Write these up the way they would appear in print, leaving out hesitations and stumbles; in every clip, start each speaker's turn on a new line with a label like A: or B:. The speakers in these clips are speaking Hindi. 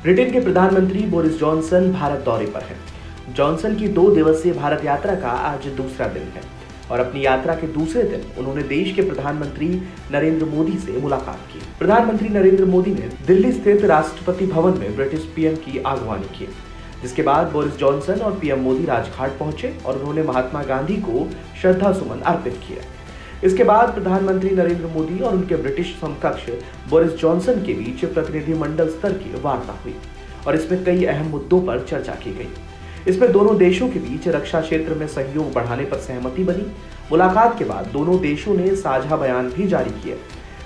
A: ब्रिटेन के प्रधानमंत्री बोरिस जॉनसन भारत दौरे पर हैं। जॉनसन की 2 दिवसीय भारत यात्रा का आज दूसरा दिन है और अपनी यात्रा के दूसरे दिन उन्होंने देश के प्रधानमंत्री नरेंद्र मोदी से मुलाकात की। प्रधानमंत्री नरेंद्र मोदी ने दिल्ली स्थित राष्ट्रपति भवन में ब्रिटिश पीएम की अगवानी की, जिसके बाद बोरिस जॉनसन और पीएम मोदी राजघाट पहुंचे और उन्होंने महात्मा गांधी को श्रद्धा सुमन अर्पित किए। इसके बाद प्रधानमंत्री नरेंद्र मोदी और उनके ब्रिटिश समकक्ष बोरिस जॉनसन के बीच प्रतिनिधिमंडल स्तर की वार्ता हुई और इसमें कई अहम मुद्दों पर चर्चा की गई। इसमें दोनों देशों के बीच रक्षा क्षेत्र में सहयोग बढ़ाने पर सहमति बनी। मुलाकात के बाद दोनों देशों ने साझा बयान भी जारी किए।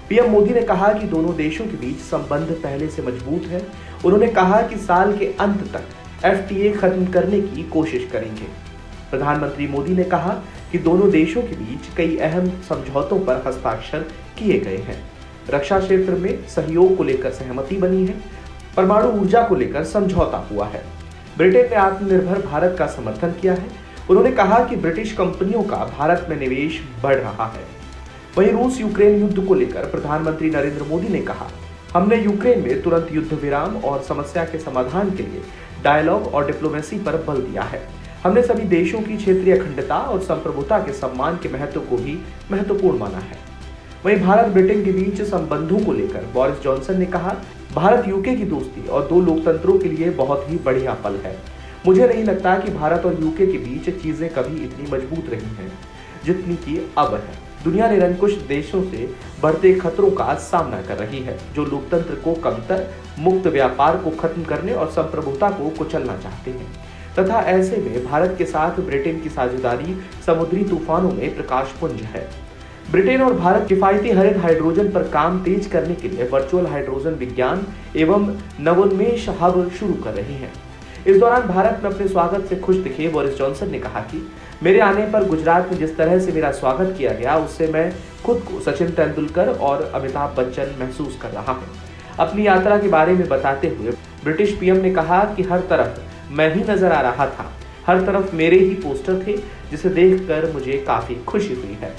A: पीएम मोदी ने कहा कि दोनों देशों के बीच संबंध पहले से मजबूत है। उन्होंने कहा कि साल के अंत तक एफटीए खत्म करने की कोशिश करेंगे। प्रधानमंत्री मोदी ने कहा कि दोनों देशों के बीच कई अहम समझौतों पर हस्ताक्षर किए गए हैं। रक्षा क्षेत्र में सहयोग को लेकर सहमति बनी है। परमाणु ऊर्जा को लेकर समझौता हुआ है। ब्रिटेन ने आत्मनिर्भर भारत का समर्थन किया है। उन्होंने कहा कि ब्रिटिश कंपनियों का भारत में निवेश बढ़ रहा है। वहीं रूस यूक्रेन युद्ध को लेकर प्रधानमंत्री नरेंद्र मोदी ने कहा, हमने यूक्रेन में तुरंत युद्ध विराम और समस्या के समाधान के लिए डायलॉग और डिप्लोमेसी पर बल दिया है। हमने सभी देशों की क्षेत्रीय अखंडता और संप्रभुता के सम्मान के महत्व को भी महत्वपूर्ण माना है। वहीं भारत ब्रिटेन के बीच संबंधों को लेकर बोरिस जॉनसन ने कहा, भारत यूके की दोस्ती और 2 लोकतंत्रों के लिए बहुत ही बढ़िया पल है। मुझे नहीं लगता कि भारत और यूके के बीच चीजें कभी इतनी मजबूत रही हैं जितनी कि अब है। दुनिया निरंकुश देशों से बढ़ते खतरों का सामना कर रही है, जो लोकतंत्र को कमतर, मुक्त व्यापार को खत्म करने और संप्रभुता को कुचलना चाहते हैं। तथा ऐसे में भारत के साथ ब्रिटेन की साझेदारी समुद्री तूफानों में प्रकाश पुंज है। ब्रिटेन और भारत किफायती हरित हाइड्रोजन पर काम तेज करने के लिए वर्चुअल हाइड्रोजन विज्ञान एवं नवोन्मेष हब शुरू कर रहे हैं। इस दौरान भारत में अपने स्वागत से खुश दिखे बोरिस जॉनसन ने कहा कि मेरे आने पर गुजरात में जिस तरह से मेरा स्वागत किया गया, उससे मैं खुद को सचिन तेंदुलकर और अमिताभ बच्चन महसूस कर रहा हूँ। अपनी यात्रा के बारे में बताते हुए ब्रिटिश पीएम ने कहा कि हर तरफ मैं ही नजर आ रहा था, हर तरफ मेरे ही पोस्टर थे, जिसे देखकर मुझे काफी खुशी हुई है।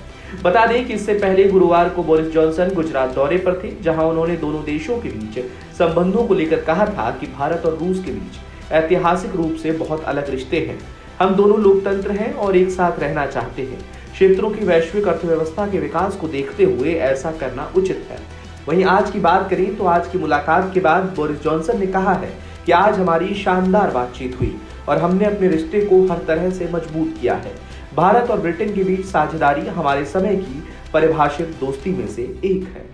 A: बता दें कि इससे पहले गुरुवार को बोरिस जॉनसन गुजरात दौरे पर थे, जहां उन्होंने दोनों देशों के बीच संबंधों को लेकर कहा था कि भारत और रूस के बीच ऐतिहासिक रूप से बहुत अलग रिश्ते हैं। हम दोनों लोकतंत्र हैं और एक साथ रहना चाहते हैं। क्षेत्रों की वैश्विक अर्थव्यवस्था के विकास को देखते हुए ऐसा करना उचित है। वहीं आज की बात करें तो आज की मुलाकात के बाद बोरिस जॉनसन ने कहा है कि आज हमारी शानदार बातचीत हुई और हमने अपने रिश्ते को हर तरह से मजबूत किया है। भारत और ब्रिटेन के बीच साझेदारी हमारे समय की परिभाषित दोस्ती में से एक है।